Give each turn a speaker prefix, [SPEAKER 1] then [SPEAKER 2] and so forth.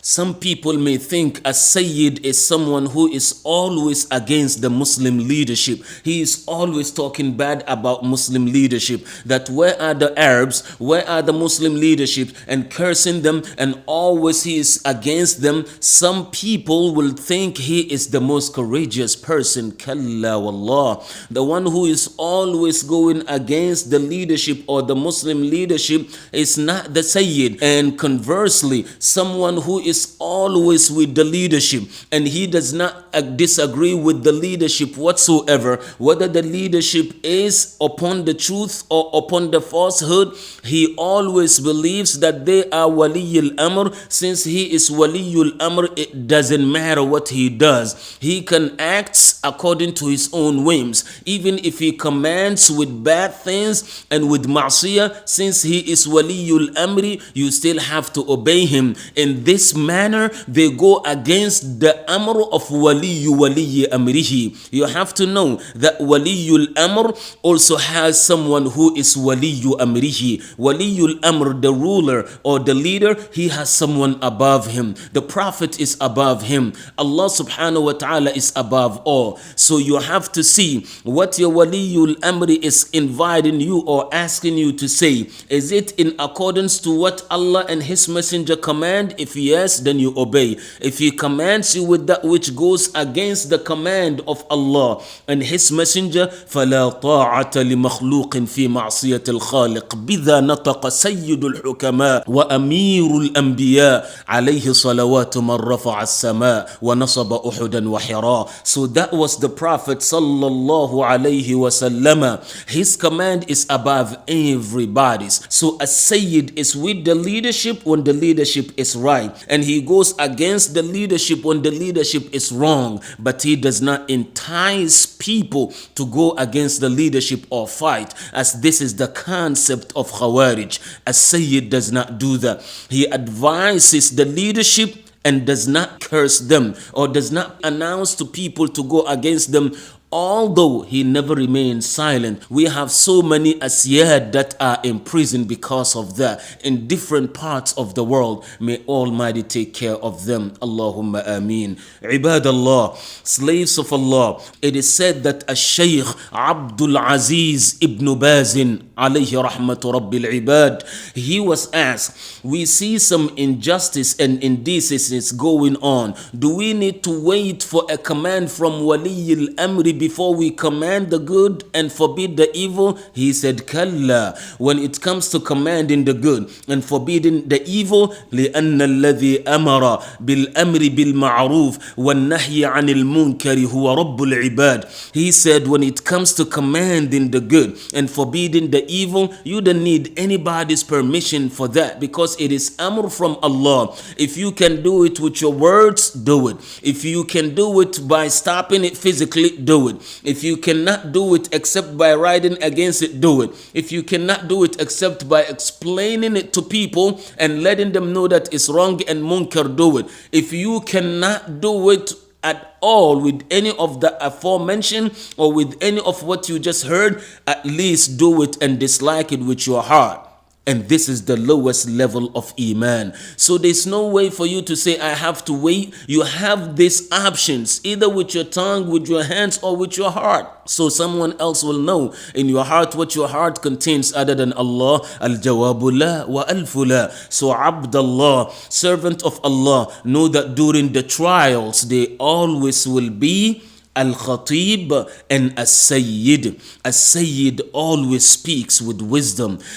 [SPEAKER 1] Some people may think a Sayyid is someone who is always against the Muslim leadership. He is always talking bad about Muslim leadership. That where are the Arabs, where are the Muslim leadership, and cursing them, and always he is against them. Some people will think he is the most courageous person. Kalla wallah. The one who is always going against the leadership or the Muslim leadership is not the Sayyid. And conversely, someone who is always with the leadership and he does not disagree with the leadership whatsoever, whether the leadership is upon the truth or upon the falsehood, he always believes that they are Waliyul Amr. Since he is Waliyul Amr, it doesn't matter what he does. He can act according to his own whims. Even if he commands with bad things and with ma'siyah, since he is Waliyul Amri, you still have to obey him. In this manner, they go against the Amr of Waliyu Amrihi. You have to know that Waliyul Amr also has someone who is Waliyu Amrihi. Waliyul Amr, the ruler or the leader, he has someone above him. The Prophet is above him. Allah subhanahu wa ta'ala is above all. So you have to see what your Waliyul Amri is inviting you or asking you to say. Is it in accordance to what Allah and His Messenger command? If yes, then you obey. If He commands you with that which goes against the command of Allah and His Messenger, فَلَا طَاعَةَ لِمَخْلُوقٍ فِي مَعْصِيَةِ الْخَالِقِ بِذَا نَطَقَ سَيِّدُ الْحُكَمَاءِ وَأَمِيرُ الْأَنْبِيَاءِ عَلَيْهِ صَلَوَاتُ مَنْ رَفَعَ السَّمَاءِ وَنَصَبَ أُحُدًا وَحِرَاءً. So that was the Prophet sallallahu alayhi wasallam. His command is above everybody's. So a Sayyid is with the leadership when the leadership is right, and he goes against the leadership when the leadership is wrong, but he does not entice people to go against the leadership or fight, as this is the concept of Khawarij. A Sayyid does not do that. He advises the leadership and does not curse them or does not announce to people to go against them, although he never remains silent. We have so many Sayyid that are in prison because of that in different parts of the world. May Almighty take care of them. Allahumma ameen. Ibadallah, slaves of Allah, it is said that Shaykh Abdul Aziz ibn Bazin alayhi rahmatu rabbil ibad, he was asked, we see some injustice and indecencies going on. Do we need to wait for a command from Wali al-Amri before we command the good and forbid the evil? He said, Kalla. When it comes to commanding the good and forbidding the evil, لأن الذي أمر بالأمر بالمعروف والنهي عن المنكر هو رب العباد. He said, when it comes to commanding the good and forbidding the evil, you don't need anybody's permission for that, because it is amr from Allah. If you can do it with your words, do it. If you can do it by stopping it physically, do it. If you cannot do it except by writing against it, do it. If you cannot do it except by explaining it to people and letting them know that it's wrong and munkar, do it. If you cannot do it at all with any of the aforementioned or with any of what you just heard, at least do it and dislike it with your heart. And this is the lowest level of Iman. So there's no way for you to say, I have to wait. You have these options, either with your tongue, with your hands, or with your heart. So someone else will know in your heart what your heart contains other than Allah. Al-jawabu la wa alfu la. So Abdullah, servant of Allah, know that during the trials, they always will be Al-Khatib and As-Sayyid. As-Sayyid always speaks with wisdom.